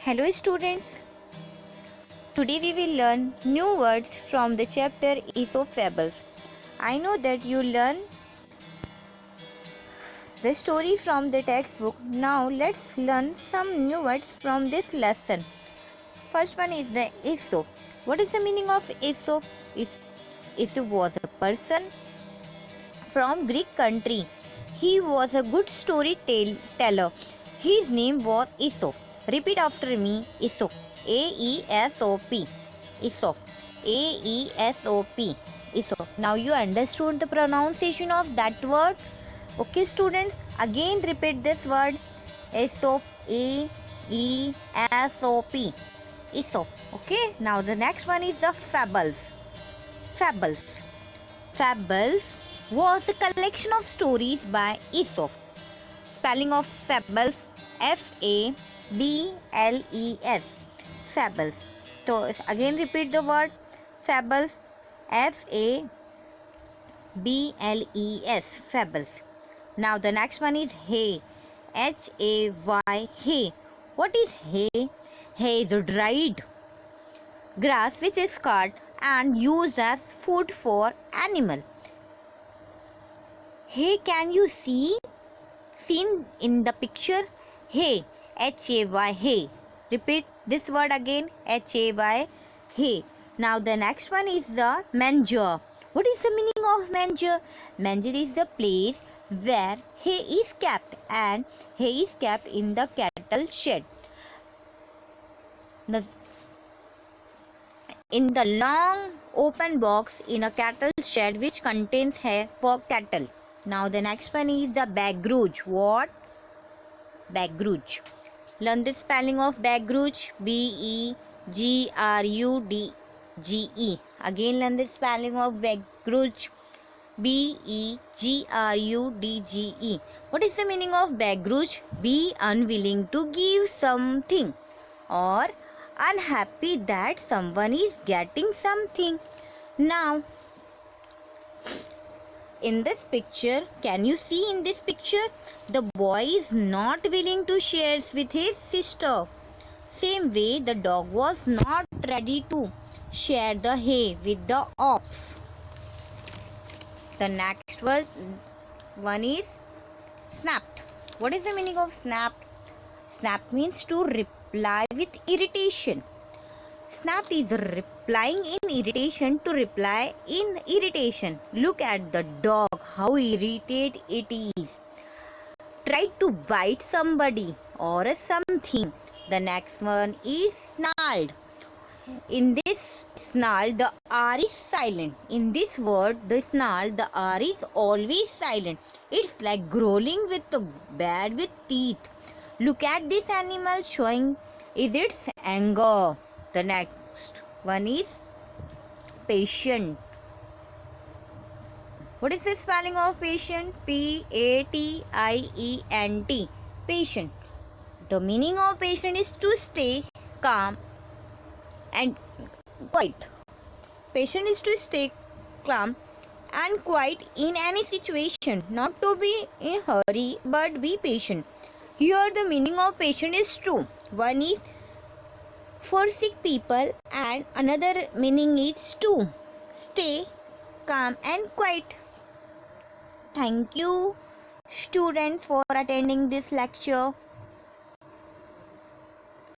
Hello students, today we will learn new words from the chapter Aesop Fables. I know that you learn the story from the textbook. Now let's learn some new words from this lesson. First one is the Aesop. What is the meaning of Aesop? Aesop was a person from Greek country. He was a good storyteller. His name was Aesop. Repeat after me. Aesop. A-E-S-O-P. Aesop. A-E-S-O-P. Aesop. Now you understood the pronunciation of that word? Okay students, again repeat this word. Aesop. A-E-S-O-P. Aesop. Okay. Now the next one is the fables. Fables. Fables was a collection of stories by Aesop. Spelling of fables, F-A-B-L-E-S. Fables. So again repeat the word fables, F-A-B-L-E-S. Fables. Now the next one is hay, H-A-Y, hay. What is hay? Hay is dried grass which is cut and used as food for animal. Hay, can you see? Seen in the picture? Hay, H-A-Y, hay. Repeat this word again, H-A-Y, hay. Now the next one is the manger. What is the meaning of manger? Manger is the place where hay is kept, and hay is kept in the cattle shed. In the long open box in a cattle shed which contains hay for cattle. Now the next one is the bagrouge. What? Bagrouge. Learn the spelling of bagrouge. B-E-G-R-U-D-G-E. Again learn the spelling of bagrouge. B-E-G-R-U-D-G-E. What is the meaning of bagrouge? Be unwilling to give something, or unhappy that someone is getting something. Now in this picture, can you see in this picture? The boy is not willing to share with his sister. Same way, the dog was not ready to share the hay with the ox. The next one is snapped. What is the meaning of snapped? Snapped means to reply with irritation. Snapped is replying in irritation to reply in irritation. Look at the dog, how irritated it is. Try to bite somebody or something. The next one is snarled. In this snarl, the R is silent. In this word, the snarl, the R is always silent. It's like growling with the bad with teeth. Look at this animal showing is its anger. The next one is patient. What is the spelling of patient? P-A-T-I-E-N-T. Patient. The meaning of patient is to stay calm and quiet. Patient is to stay calm and quiet in any situation. Not to be in a hurry, but be patient. Here the meaning of patient is two. One is for sick people, and another meaning is to stay calm and quiet. Thank you students for attending this lecture.